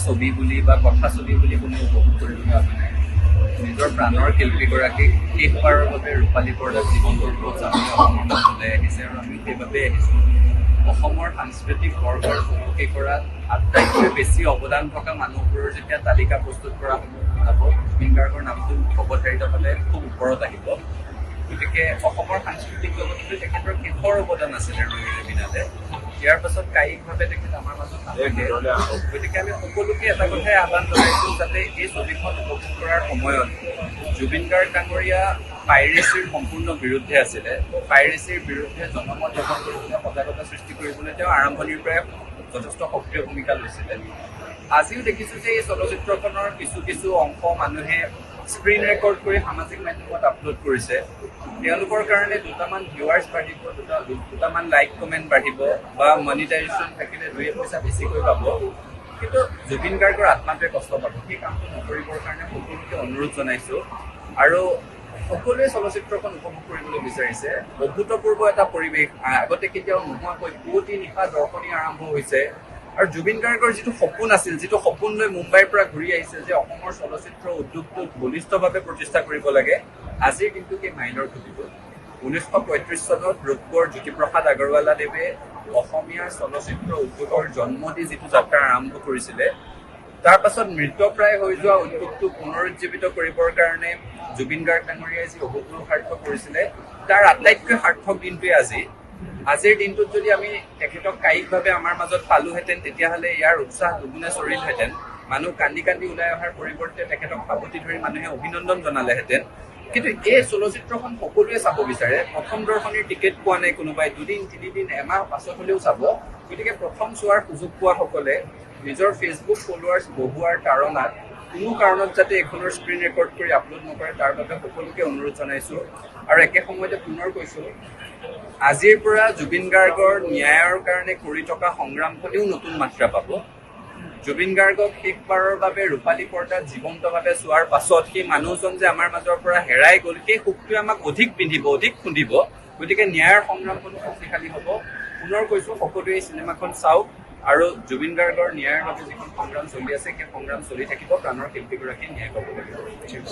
ছবি বুলি বা কথা ছবি বুলি কোনো উপভোগ কৰিবলৈ অহা নাই। নিজৰ প্ৰাণৰ শিল্পীগৰাকীক শেষবাৰৰ বাবে ৰূপালী পৰ্দাত জীৱনটোৰ ওপৰত যাবলৈ অসমৰ মাজলৈ আহিছে আৰু আমি সেইবাবে আহিছোঁ। অসমৰ সাংস্কৃতিক বৰ্গৰ চহকী কৰাত আটাইতকৈ বেছি অৱদান থকা মানুহবোৰৰ যেতিয়া তালিকা প্ৰস্তুত কৰা হ'ব, জুবিন গাৰ্গৰ নামটো অৱধাৰিতভাৱে খুব ওপৰত আহিব। গতিকে অসমৰ সাংস্কৃতিক জগততো তেখেতৰ শেষৰ অৱদান আছিলে ৰৈৰে বিনালে। ইয়াৰ পাছত কায়িকভাৱে তেখেত আমাৰ মাজত নাথাকে। গতিকে আমি সকলোকে এটা কথাই আহ্বান জনাইছোঁ যাতে এই ছবিখন উপভোগ কৰাৰ সময়ত জুবিন গাৰ্গ ডাঙৰীয়া পাইৰেচিৰ সম্পূৰ্ণ বিৰুদ্ধে আছিলে। পাইৰেচিৰ বিৰুদ্ধে জনমত গঠন কৰিবলৈ, সজাগতা সৃষ্টি কৰিবলৈ তেওঁ আৰম্ভণিৰ পৰাই যথেষ্ট সক্ৰিয় ভূমিকা লৈছিলে। আজিও দেখিছোঁ যে এই চলচ্চিত্ৰখনৰ কিছু অংশ মানুহে স্ক্ৰীণ ৰেকৰ্ড কৰি সামাজিক মাধ্যমত আপলোড কৰিছে। তেওঁলোকৰ কাৰণে দুটামান ভিউৱাৰ্ছ বাঢ়িব, দুটামান লাইক কমেণ্ট বাঢ়িব বা মনিটাইজেশ্যন থাকিলে 2 পইচা বেছিকৈ পাব। কিন্তু জুবিন গাৰ্গৰ আত্মাটোৱে কষ্ট পাব। সেই কামটো নকৰিবৰ কাৰণে সকলোকে অনুৰোধ জনাইছোঁ। আৰু সকলোৱে চলচ্চিত্ৰখন উপভোগ কৰিবলৈ বিচাৰিছে। অভূতপূৰ্ব এটা পৰিৱেশ, আগতে কেতিয়াও নোহোৱাকৈ পুৱতি নিশা দৰ্শনী আৰম্ভ হৈছে। আৰু জুবিন গাৰ্গৰ যিটো সপোন আছিল, যিটো সপোন লৈ মুম্বাইৰ পৰা ঘূৰি আহিছে যে অসমৰ চলচ্চিত্ৰ উদ্যোগটোক বলিষ্ঠভাৱে প্ৰতিষ্ঠা কৰিব লাগে, আজিৰ কিন্তু সেই মাইলৰ খুঁটিব। 1935 চনত ৰূপকোঁৱৰ জ্যোতিপ্ৰসাদ আগৰৱালাদেৱে অসমীয়া চলচ্চিত্ৰ উদ্যোগৰ জন্ম দি যিটো যাত্ৰা আৰম্ভ কৰিছিলে, তাৰ পাছত মৃতপ্ৰায় হৈ যোৱা উদ্যোগটো পুনৰুজ্জীৱিত কৰিবৰ কাৰণে জুবিন গাৰ্গ ডাঙৰীয়াই যি অহোপুৰুষাৰ্থ কৰিছিলে, তাৰ আটাইতকৈ সাৰ্থক দিনটোৱে আজি। আজিৰ দিনটোত যদি আমি তেখেতক কায়িকভাৱে আমাৰ মাজত পালোহেঁতেন, তেতিয়াহ'লে ইয়াৰ উৎসাহ দুগুণে চৰিলহেঁতেন। মানুহ কান্দি কান্দি ওলাই অহাৰ পৰিৱৰ্তে তেখেতক সাৱটি ধৰি মানুহে অভিনন্দন জনালেহেঁতেন। কিন্তু এই চলচ্চিত্ৰখন সকলোৱে চাব বিচাৰে। প্ৰথম দৰ্শনীৰ টিকেট পোৱা নাই কোনোবাই, 2 দিন 3 দিন এমাহ পাছত হ'লেও চাব। গতিকে প্ৰথম চোৱাৰ সুযোগ পোৱাসকলে নিজৰ ফেচবুক ফলোৱাৰ্ছ বঢ়োৱাৰ তাৰণাত কোনো কাৰণত যাতে এইখনৰ স্ক্ৰীণ ৰেকৰ্ড কৰি আপলোড নকৰে, তাৰ বাবে সকলোকে অনুৰোধ জনাইছোঁ। আৰু একে সময়তে পুনৰ কৈছোঁ, আজিৰ পৰা জুবিন গাৰ্গৰ ন্যায়ৰ কাৰণে কৰি থকা সংগ্ৰামখনেও নতুন মাত্ৰা পাব। জুবিন গাৰ্গক শেষবাৰৰ বাবে ৰূপালী পৰ্দাত জীৱন্তভাৱে চোৱাৰ পাছত সেই মানুহজন যে আমাৰ মাজৰ পৰা হেৰাই গ'ল, সেই সুখটোৱে আমাক অধিক পিন্ধিব, অধিক খুন্দিব। গতিকে ন্যায়ৰ সংগ্ৰামখনো শক্তিশালী হ'ব। পুনৰ কৈছোঁ, সকলোৱে এই চিনেমাখন চাওক আৰু জুবিন গাৰ্গৰ ন্যায়ৰ বাবে যিখন সংগ্ৰাম চলি আছে, সেই সংগ্ৰাম চলি থাকিব। প্ৰাণৰ শিল্পীগৰাকীয়ে ন্যায় পাব লাগিব।